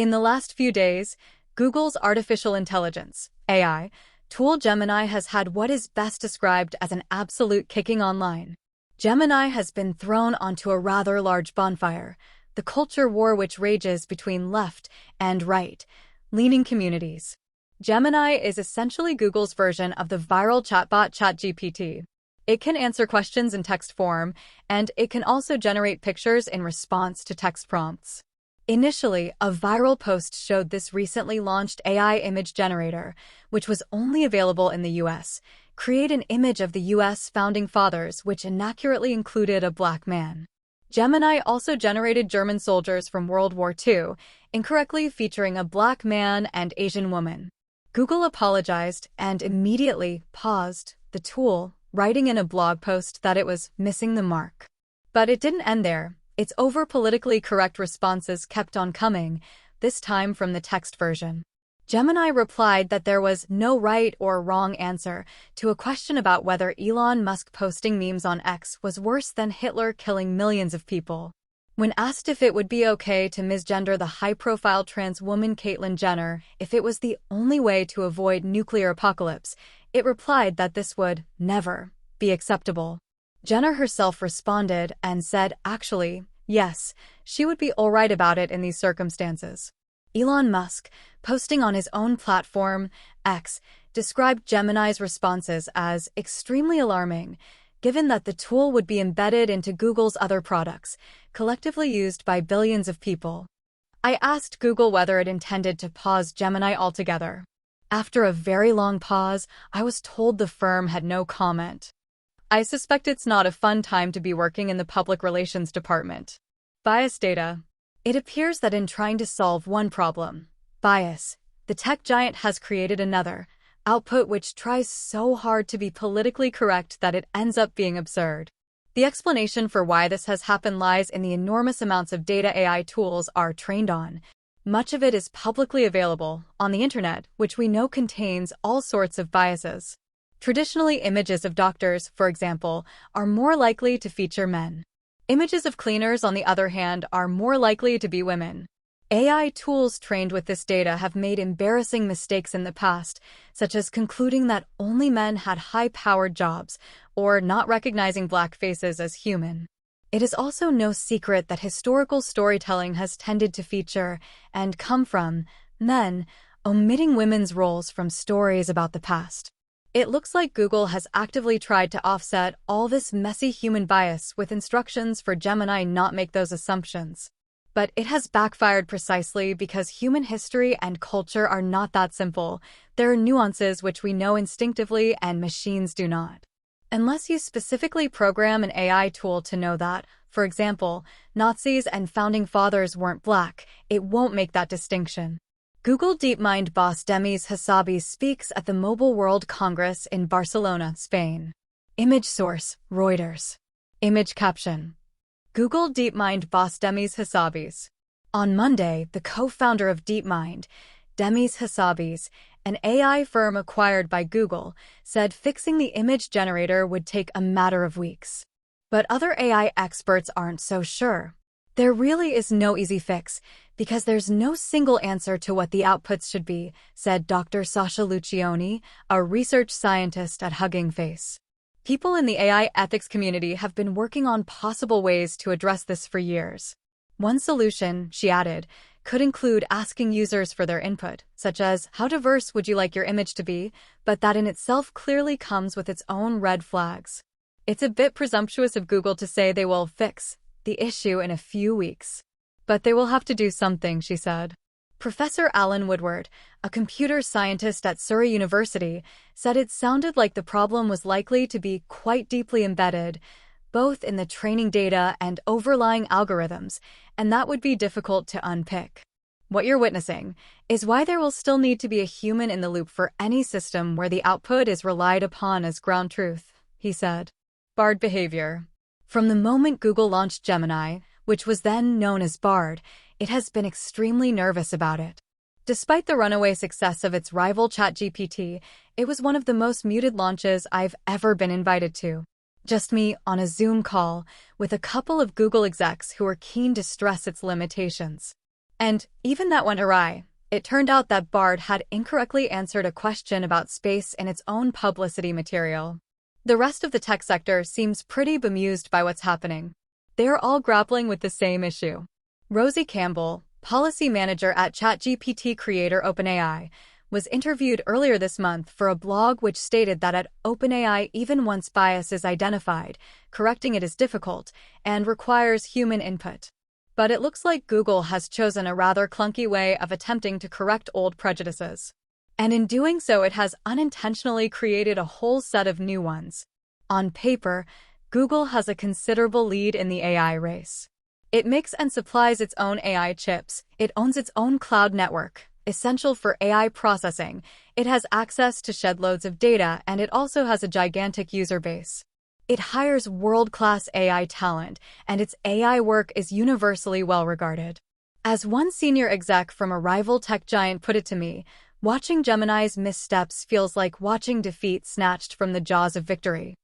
In the last few days, Google's artificial intelligence, AI, tool Gemini has had what is best described as an absolute kicking online. Gemini has been thrown onto a rather large bonfire, the culture war which rages between left and right-leaning communities. Gemini is essentially Google's version of the viral chatbot ChatGPT. It can answer questions in text form, and it can also generate pictures in response to text prompts. Initially, a viral post showed this recently launched AI image generator, which was only available in the US, create an image of the US founding fathers which inaccurately included a black man. Gemini also generated German soldiers from World War II, incorrectly featuring a black man and Asian woman. Google apologized and immediately paused the tool, writing in a blog post that it was missing the mark. But it didn't end there. Its over-politically correct responses kept on coming, this time from the text version. Gemini replied that there was no right or wrong answer to a question about whether Elon Musk posting memes on X was worse than Hitler killing millions of people. When asked if it would be okay to misgender the high-profile trans woman Caitlyn Jenner if it was the only way to avoid nuclear apocalypse, it replied that this would never be acceptable. Jenner herself responded and said, actually, yes, she would be all right about it in these circumstances. Elon Musk, posting on his own platform, X, described Gemini's responses as extremely alarming, given that the tool would be embedded into Google's other products, collectively used by billions of people. I asked Google whether it intended to pause Gemini altogether. After a very long pause, I was told the firm had no comment. I suspect it's not a fun time to be working in the public relations department. Bias data. It appears that in trying to solve one problem, bias, the tech giant has created another, output which tries so hard to be politically correct that it ends up being absurd. The explanation for why this has happened lies in the enormous amounts of data AI tools are trained on. Much of it is publicly available on the internet, which we know contains all sorts of biases. Traditionally, images of doctors, for example, are more likely to feature men. Images of cleaners, on the other hand, are more likely to be women. AI tools trained with this data have made embarrassing mistakes in the past, such as concluding that only men had high-powered jobs, or not recognizing black faces as human. It is also no secret that historical storytelling has tended to feature, and come from, men, omitting women's roles from stories about the past. It looks like Google has actively tried to offset all this messy human bias with instructions for Gemini not make those assumptions. But it has backfired precisely because human history and culture are not that simple. There are nuances which we know instinctively and machines do not. Unless you specifically program an AI tool to know that, for example, Nazis and founding fathers weren't black, it won't make that distinction. Google DeepMind boss Demis Hassabis speaks at the Mobile World Congress in Barcelona, Spain. Image source, Reuters. Image caption. Google DeepMind boss Demis Hassabis. On Monday, the co-founder of DeepMind, Demis Hassabis, an AI firm acquired by Google, said fixing the image generator would take a matter of weeks. But other AI experts aren't so sure. There really is no easy fix, because there's no single answer to what the outputs should be, said Dr. Sasha Lucioni, a research scientist at Hugging Face. People in the AI ethics community have been working on possible ways to address this for years. One solution, she added, could include asking users for their input, such as, how diverse would you like your image to be, but that in itself clearly comes with its own red flags. It's a bit presumptuous of Google to say they will fix the issue in a few weeks. But they will have to do something, she said. Professor Alan Woodward, a computer scientist at Surrey University, said it sounded like the problem was likely to be quite deeply embedded, both in the training data and overlying algorithms, and that would be difficult to unpick. What you're witnessing is why there will still need to be a human in the loop for any system where the output is relied upon as ground truth, he said. Bard behavior. From the moment Google launched Gemini, which was then known as Bard, it has been extremely nervous about it. Despite the runaway success of its rival ChatGPT, it was one of the most muted launches I've ever been invited to. Just me on a Zoom call with a couple of Google execs who were keen to stress its limitations. And even that went awry. It turned out that Bard had incorrectly answered a question about space in its own publicity material. The rest of the tech sector seems pretty bemused by what's happening. They're all grappling with the same issue. Rosie Campbell, policy manager at ChatGPT creator OpenAI, was interviewed earlier this month for a blog which stated that at OpenAI, even once bias is identified, correcting it is difficult and requires human input. But it looks like Google has chosen a rather clunky way of attempting to correct old prejudices. And in doing so, it has unintentionally created a whole set of new ones. On paper, Google has a considerable lead in the AI race. It makes and supplies its own AI chips. It owns its own cloud network, essential for AI processing. It has access to shed loads of data, and it also has a gigantic user base. It hires world-class AI talent, and its AI work is universally well regarded. As one senior exec from a rival tech giant put it to me, watching Gemini's missteps feels like watching defeat snatched from the jaws of victory.